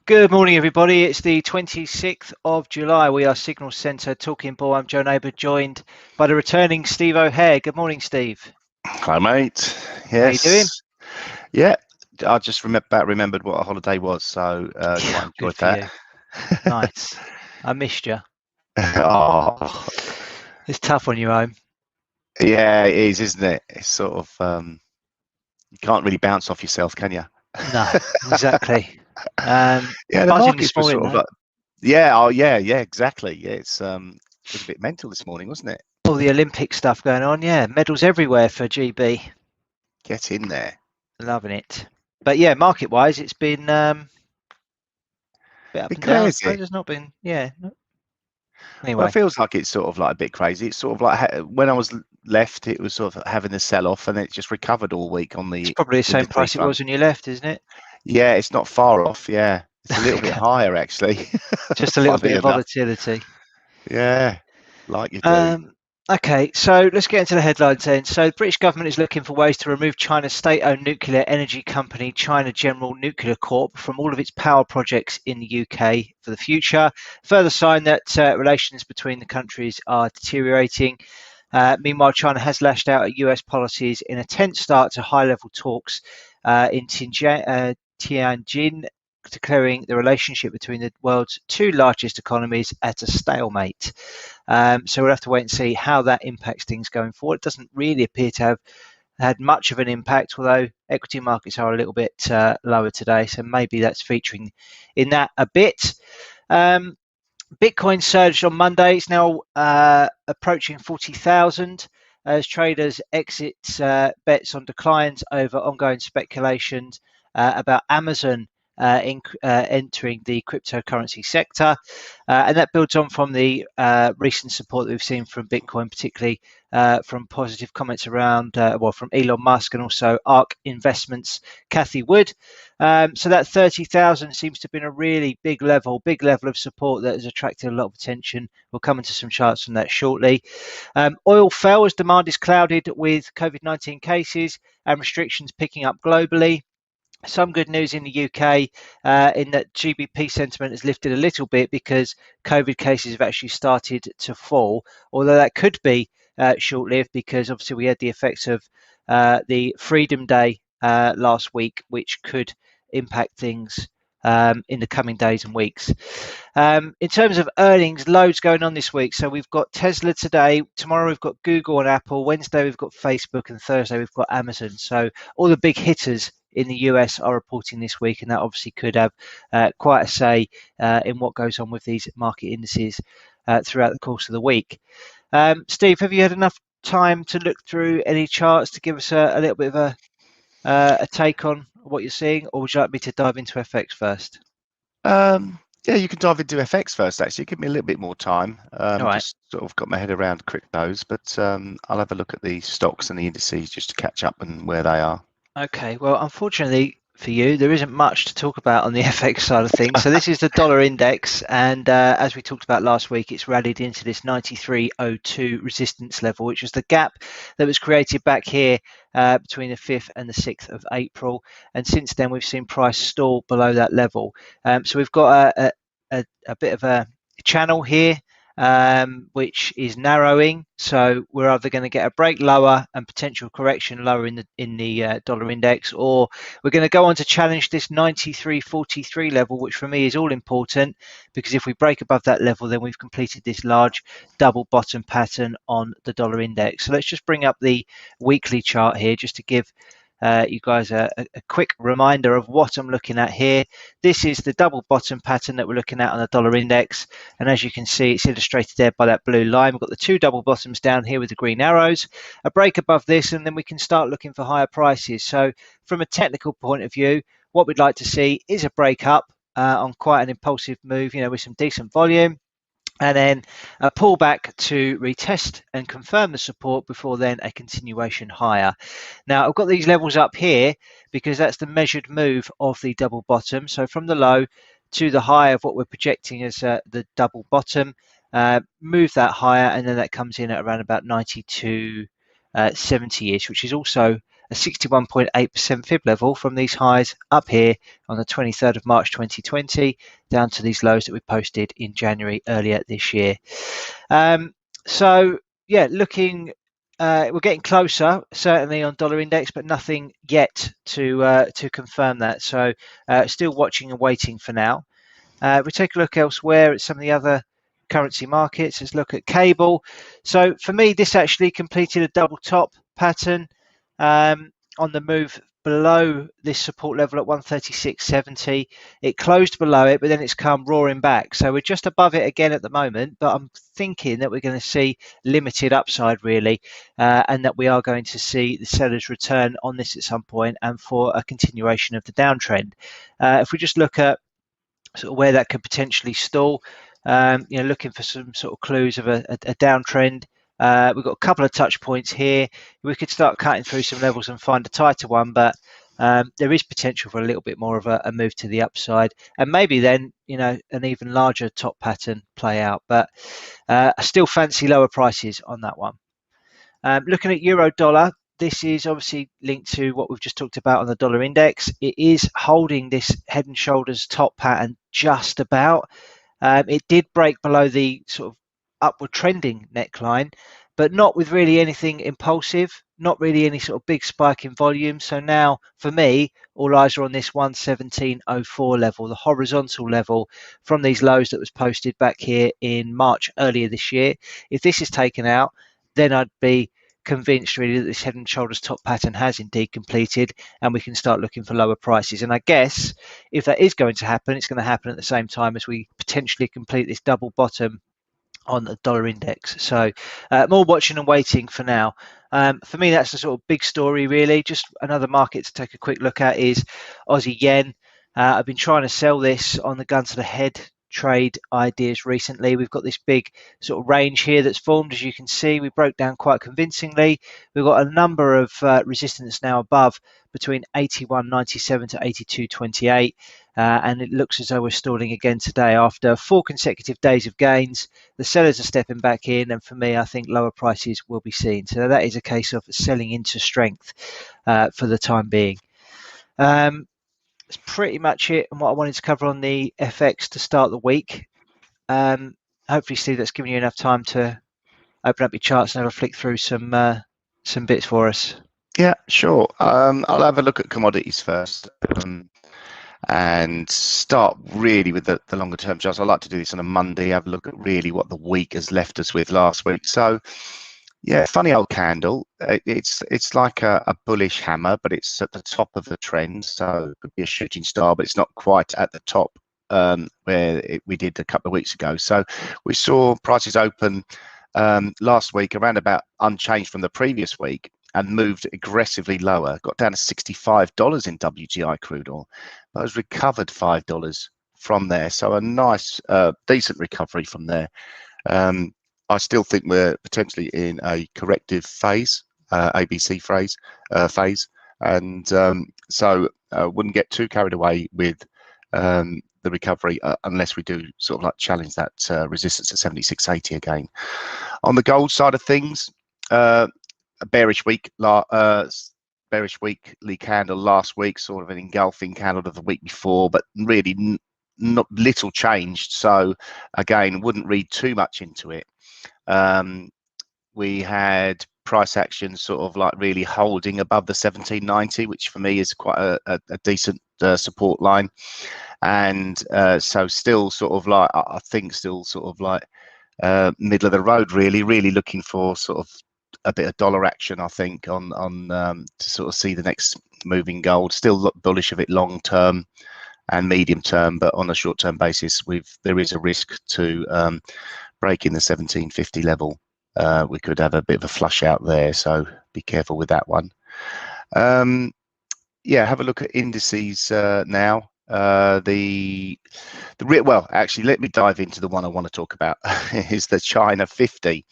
Good morning, everybody. It's the 26th of July. We are Signal Centre Talking Ball. I'm Joe Neighbour, joined by the returning Steve O'Hare. Good morning, Steve. Hi, mate. How you doing? Yes. Yeah. I just remembered what a holiday was, so quite Good enjoyed for that. you. Nice. I missed you. Oh, It's tough on your own. yeah, it is, isn't it? It's sort of you can't really bounce off yourself, can you? No, exactly. Yeah, the Buzzing this markets were morning, sort of though. like, yeah, exactly. Yeah, it was a bit mental this morning, wasn't it? All the Olympic stuff going on. Yeah, medals everywhere for GB. Get in there. Loving it. But yeah, market-wise, it's been a bit up Bit and down, I crazy. suppose. It's not been, yeah. Well, Anyway, it feels like it's sort of like a bit crazy. It's sort of like when I was left, it was sort of having a sell-off, and it just recovered all week on it's the probably the same industry price it front. was when you left, isn't it? Yeah, it's not far off. Yeah, it's a little bit higher actually. Just a little bit Funnily of enough. volatility. Yeah, like you do. Um, okay, so let's get into the headlines then. So the British government is looking for ways to remove China's state-owned nuclear energy company, China General Nuclear Corp, from all of its power projects in the UK for the future. Further sign that relations between the countries are deteriorating. Meanwhile, China has lashed out at US policies in a tense start to high-level talks in Tianjin, declaring the relationship between the world's two largest economies at a stalemate. So we'll have to wait and see how that impacts things going forward. It doesn't really appear to have had much of an impact, although equity markets are a little bit lower today. So maybe that's featuring in that a bit. Bitcoin surged on Monday. It's now approaching 40,000 as traders exit bets on declines over ongoing speculations about Amazon entering the cryptocurrency sector. And that builds on from the recent support that we've seen from Bitcoin, particularly from positive comments around, from Elon Musk and also ARK Investments, Cathy Wood. So that 30,000 seems to have been a really big level of support that has attracted a lot of attention. We'll come into some charts from that shortly. Oil fell as demand is clouded with COVID-19 cases and restrictions picking up globally. Some good news in the UK in that GBP sentiment has lifted a little bit because COVID cases have actually started to fall, although that could be short-lived because obviously we had the effects of the Freedom Day last week, which could impact things in the coming days and weeks. In terms of earnings, loads going on this week. So we've got Tesla today, tomorrow we've got Google and Apple, Wednesday we've got Facebook, and Thursday we've got Amazon. So all the big hitters in the US are reporting this week, and that obviously could have quite a say in what goes on with these market indices throughout the course of the week. Steve, have you had enough time to look through any charts to give us a little bit of a take on what you're seeing, or would you like me to dive into FX first? Yeah, you can dive into FX first. Actually, give me a little bit more time. All right. Just sort of got my head around cryptos, but I'll have a look at the stocks and the indices just to catch up and where they are. Okay, well, unfortunately for you, there isn't much to talk about on the FX side of things. So this is the dollar index, and as we talked about last week, it's rallied into this 93.02 resistance level, which was the gap that was created back here between the 5th and the 6th of April. And since then, we've seen price stall below that level. So we've got a bit of a channel here, which is narrowing. So we're either going to get a break lower and potential correction lower in the dollar index, or we're going to go on to challenge this 93.43 level, which for me is all important, because if we break above that level, then we've completed this large double bottom pattern on the dollar index. So let's just bring up the weekly chart here just to give you guys a quick reminder of what I'm looking at here. This is the double bottom pattern that we're looking at on the dollar index, and as you can see, it's illustrated there by that blue line. We've got the two double bottoms down here with the green arrows, a break above this, and then we can start looking for higher prices. So from a technical point of view, what we'd like to see is a break up on quite an impulsive move, with some decent volume, and then a pullback to retest and confirm the support before then a continuation higher. Now I've got these levels up here because that's the measured move of the double bottom. So from the low to the high of what we're projecting as the double bottom, move that higher, and then that comes in at around about 92.70-ish, which is also a 61.8% fib level from these highs up here on the 23rd of March 2020 down to these lows that we posted in January earlier this year. So yeah, we're getting closer, certainly on dollar index, but nothing yet to confirm that. So still watching and waiting for now. If we take a look elsewhere at some of the other currency markets, let's look at cable. So for me, this actually completed a double top pattern on the move below this support level at 136.70. It closed below it, but then it's come roaring back. So we're just above it again at the moment, but I'm thinking that we're going to see limited upside really, and that we are going to see the sellers return on this at some point and for a continuation of the downtrend. If we just look at sort of where that could potentially stall, looking for some sort of clues of a downtrend. We've got a couple of touch points here. We could start cutting through some levels and find a tighter one, but there is potential for a little bit more of a move to the upside, and maybe then an even larger top pattern play out. But I still fancy lower prices on that one. Looking at euro dollar, this is obviously linked to what we've just talked about on the dollar index. It is holding this head and shoulders top pattern just about. It did break below the sort of upward trending neckline, but not with really anything impulsive, not really any sort of big spike in volume. So now for me, all eyes are on this 117.04 level, the horizontal level from these lows that was posted back here in March earlier this year. If this is taken out, then I'd be convinced really that this head and shoulders top pattern has indeed completed, and we can start looking for lower prices. And I guess if that is going to happen, it's going to happen at the same time as we potentially complete this double bottom on the dollar index. So more watching and waiting for now. For me, that's the sort of big story really. Just another market to take a quick look at is Aussie yen. I've been trying to sell this on the gun to the head trade ideas recently. We've got this big sort of range here that's formed. As you can see, we broke down quite convincingly. We've got a number of resistance now above between 81.97 to 82.28, and it looks as though we're stalling again today after 4 consecutive days of gains. The sellers are stepping back in, and for me, I think lower prices will be seen. So that is a case of selling into strength for the time being. That's pretty much it and what I wanted to cover on the FX to start the week. Hopefully, Steve, that's given you enough time to open up your charts and have a flick through some bits for us. Yeah, sure. I'll have a look at commodities first and start really with the longer term charts. I like to do this on a Monday, have a look at really what the week has left us with last week. So yeah, funny old candle. It's like a bullish hammer, but it's at the top of the trend. So it could be a shooting star, but it's not quite at the top where we did a couple of weeks ago. So we saw prices open last week around about unchanged from the previous week and moved aggressively lower. Got down to $65 in WTI crude oil, but has recovered $5 from there. So a nice, decent recovery from there. I still think we're potentially in a corrective phase, ABC phase, and so wouldn't get too carried away with the recovery unless we do sort of like challenge that resistance at 76.80 again. On the gold side of things, a bearish weekly candle last week, sort of an engulfing candle of the week before, but really not little changed. So again, wouldn't read too much into it. We had price action sort of like really holding above the 1790, which for me is quite a decent support line, and so still sort of like I think still sort of like middle of the road, really looking for sort of a bit of dollar action, I think, on to sort of see the next move in gold. Still look bullish of it long term and medium term, but on a short term basis, there is a risk to breaking the 1750 level. We could have a bit of a flush out there, so be careful with that one. Yeah, have a look at indices now. Well, actually, let me dive into the one I want to talk about is the China 50.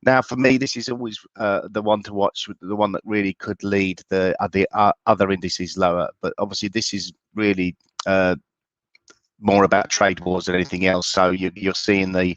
Now, for me, this is always the one to watch, the one that really could lead the other indices lower. But obviously, this is really more about trade wars than anything else. So you're seeing the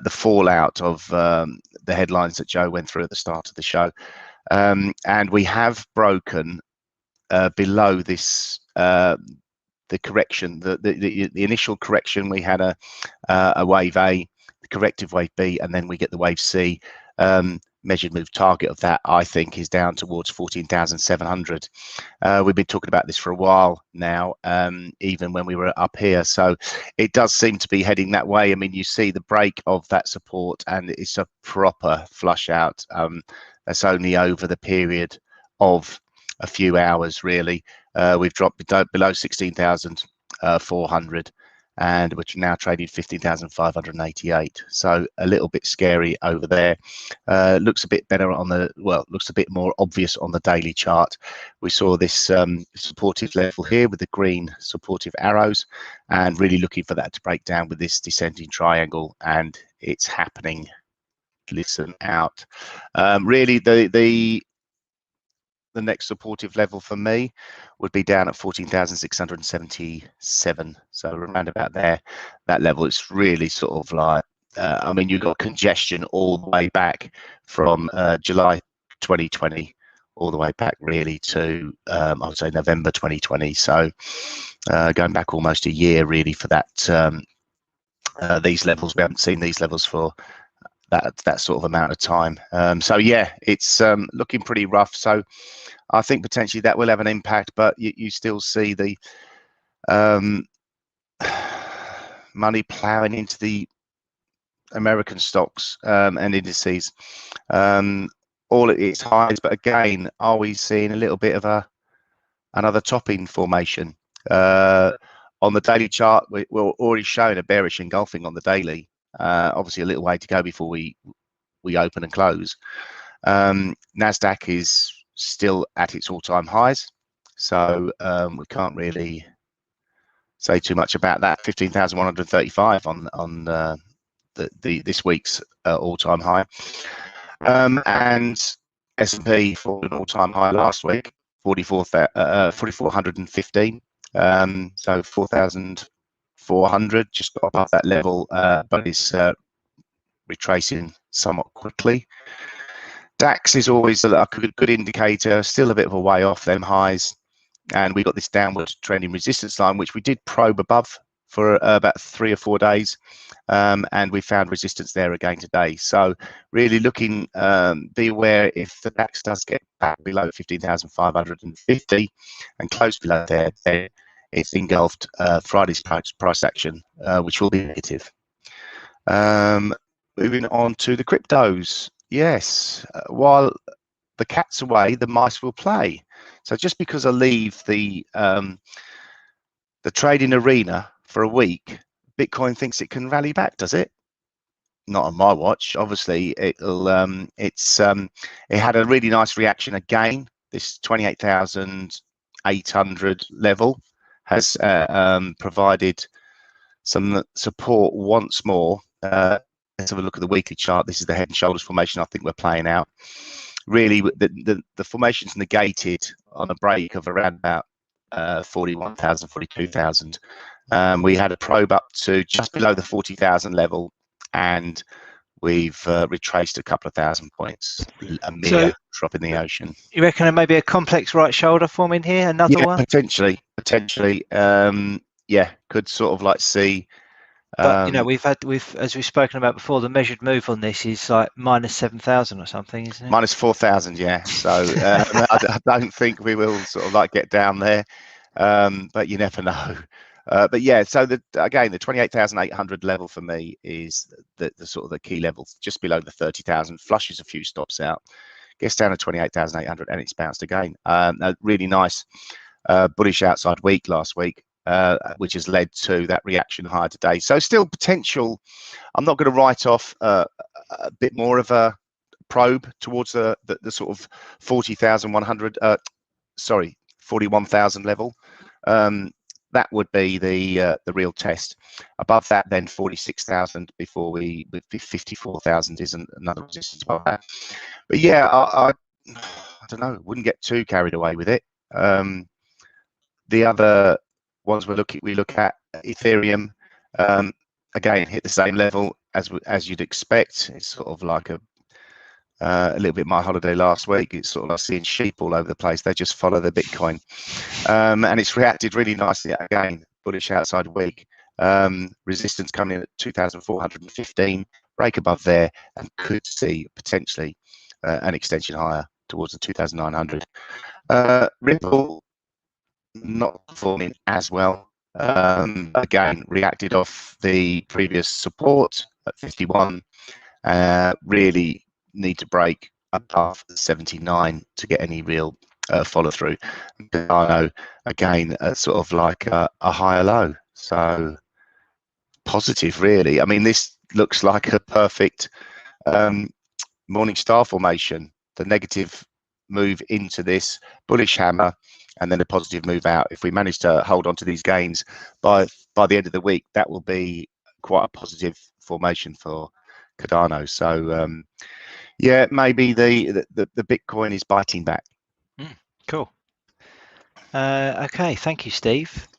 fallout of the headlines that Joe went through at the start of the show. and we have broken below this the correction, the initial correction. We had a wave A, the corrective wave B, and then we get the wave C. Measured move target of that, I think, is down towards 14,700. We've been talking about this for a while now, even when we were up here. So it does seem to be heading that way. I mean, you see the break of that support, and it's a proper flush out. That's only over the period of a few hours, really. We've dropped below 16,400. And which now trading 15,588. So a little bit scary over there. Looks a bit better on the, well, looks a bit more obvious on the daily chart. We saw this supportive level here with the green supportive arrows, and really looking for that to break down with this descending triangle, and it's happening. Listen out. Really, the next supportive level for me would be down at 14,677. So around about there, that level is really sort of like, I mean, you've got congestion all the way back from July 2020 all the way back really to, I would say, November 2020. So going back almost a year really for that, these levels. We haven't seen these levels for that sort of amount of time. So yeah, it's looking pretty rough. So I think potentially that will have an impact, but you still see the money ploughing into the American stocks and indices, all at its highs. But again, are we seeing a little bit of another topping formation? On the daily chart, we're already showing a bearish engulfing on the daily. Obviously, a little way to go before we open and close. Nasdaq is still at its all-time highs, so we can't really say too much about that. 15,135 on this week's all-time high, and S&P for an all-time high last week, 4,415. So 4,400, just got above that level, but it's retracing somewhat quickly. DAX is always a good indicator, still a bit of a way off them highs, and we got this downward trending resistance line, which we did probe above for about 3 or 4 days, and we found resistance there again today. So really looking, be aware if the DAX does get back below 15,550 and close below there, then it's engulfed Friday's price action, which will be negative. Moving on to the cryptos. Yes, while the cat's away, the mice will play. So just because I leave the trading arena for a week, Bitcoin thinks it can rally back, does it? Not on my watch. Obviously, it'll. It had a really nice reaction again. This 28,800 level has provided some support once more. Let's have a look at the weekly chart. This is the head and shoulders formation I think we're playing out. Really, the formation's negated on a break of around about 41,000, 42,000. We had a probe up to just below the 40,000 level, and we've retraced a couple of thousand points. A mere drop in the ocean. You reckon there may be a complex right shoulder forming here? Another one? Potentially. Yeah, could sort of like see. But you know, we've as we've spoken about before, the measured move on this is like minus 7,000 or something, isn't it? Minus 4,000, yeah. So I don't think we will sort of like get down there, but you never know. But yeah, so again, the 28,800 level for me is the sort of the key level, just below the 30,000. Flushes a few stops out, gets down to 28,800, and it's bounced again. A really nice bullish outside week last week. Which has led to that reaction higher today. So still potential. I'm not going to write off a bit more of a probe towards the sort of 40,100. Sorry, 41,000 level. That would be the real test. Above that, then 46,000 before 54,000 is another resistance above that. But yeah, I don't know. Wouldn't get too carried away with it. The other ones we look at Ethereum, again hit the same level as you'd expect. It's sort of like a little bit my holiday last week. It's sort of like seeing sheep all over the place. They just follow the Bitcoin, and it's reacted really nicely again. Bullish outside week. Resistance coming in at 2,415. Break above there, and could see potentially an extension higher towards the 2,900. Ripple not performing as well. Again, reacted off the previous support at 51. Really need to break above 79 to get any real follow through. Cardano again sort of like a higher low, so positive really. I mean, this looks like a perfect morning star formation. The negative move into this bullish hammer, and then a positive move out. If we manage to hold on to these gains by the end of the week, that will be quite a positive formation for Cardano. So yeah, maybe the Bitcoin is biting back. Cool. Okay, thank you, Steve.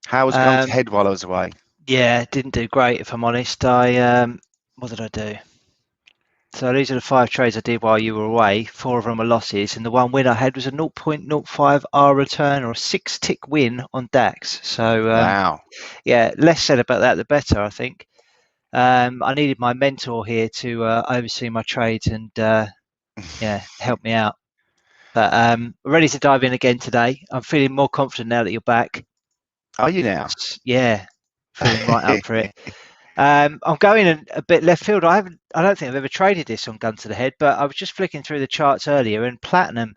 How was gold's head while I was away? Yeah, didn't do great, if I'm honest. I what did I do? So these are the 5 trades I did while you were away. 4 of them are losses, and the one win I had was a 0.05 R return or a 6-tick win on DAX. So Wow. yeah, less said about that, the better, I think. I needed my mentor here to oversee my trades and yeah, help me out. But ready to dive in again today. I'm feeling more confident now that you're back. Are you now? Yeah, feeling right up for it. I'm going a bit left field. I don't think I've ever traded this on gun to the head, but I was just flicking through the charts earlier, and platinum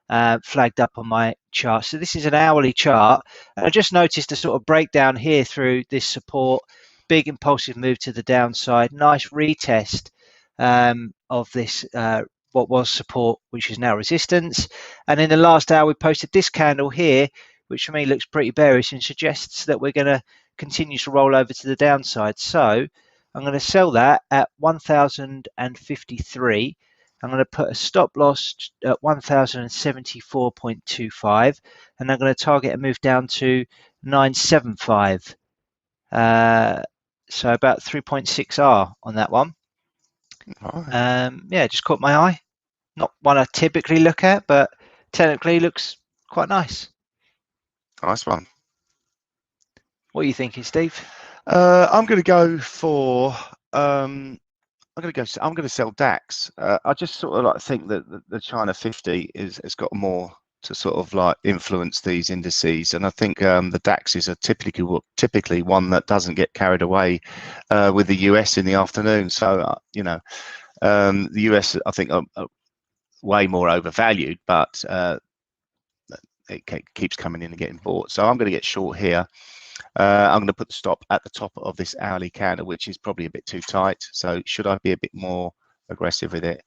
flagged up on my chart. So this is an hourly chart. I just noticed a sort of breakdown here through this support, big impulsive move to the downside, nice retest of this what was support, which is now resistance. And in the last hour, we posted this candle here, which for me looks pretty bearish and suggests that we're going to continue to roll over to the downside. So I'm going to sell that at 1,053. I'm going to put a stop loss at 1,074.25, and I'm going to target a move down to 975. So about 3.6R on that one. Right. Yeah, just caught my eye. Not one I typically look at, but technically looks quite nice. Nice one. What are you thinking, Steve? I'm going to go for. I'm going to sell DAX. I just sort of like think that the China 50 has got more to sort of like influence these indices, and I think the DAX is typically one that doesn't get carried away with the US in the afternoon. So you know, the US I think are way more overvalued, but it keeps coming in and getting bought. So I'm going to get short here. I'm going to put the stop at the top of this hourly candle, which is probably a bit too tight. So should I be a bit more aggressive with it?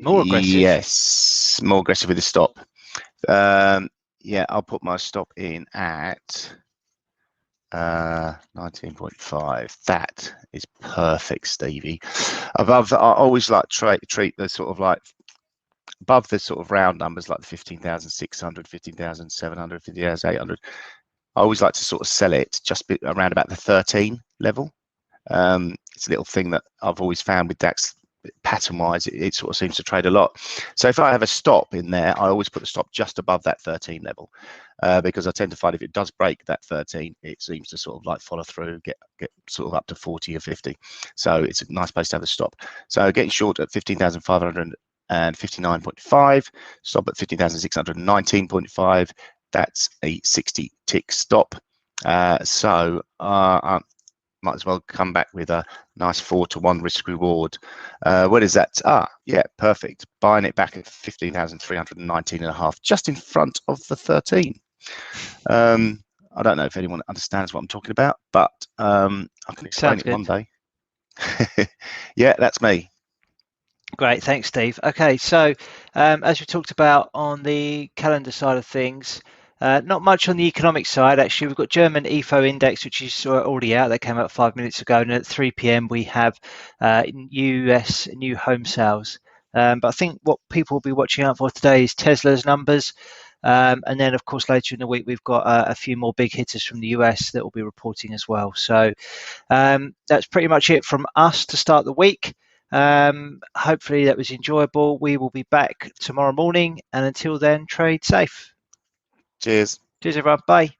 More aggressive? Yes, more aggressive with the stop. Yeah, I'll put my stop in at 19.5. That is perfect, Stevie. Above, I always like treat the sort of like above the sort of round numbers like the 15,600, 15,700, 15,800. I always like to sort of sell it just around about the 13 level. It's a little thing that I've always found with DAX pattern wise, it sort of seems to trade a lot. So if I have a stop in there, I always put the stop just above that 13 level because I tend to find if it does break that 13, it seems to sort of like follow through, get sort of up to 40 or 50. So it's a nice place to have a stop. So getting short at 15,559.5, stop at 15,619.5. That's a 60 tick stop. So I might as well come back with a nice 4-to-1 risk reward. What is that? Yeah, perfect. Buying it back at 15,319.5, just in front of the 13. I don't know if anyone understands what I'm talking about, but I can explain it one day. Yeah, that's me. Great, thanks, Steve. Okay, so as we talked about on the calendar side of things, not much on the economic side, actually. We've got German IFO index, which is already out. That came out 5 minutes ago. And at 3 p.m., we have US new home sales. But I think what people will be watching out for today is Tesla's numbers. And then, of course, later in the week, we've got a few more big hitters from the US that will be reporting as well. So that's pretty much it from us to start the week. Hopefully that was enjoyable. We will be back tomorrow morning, and until then, trade safe. Cheers. Cheers, everyone. Bye.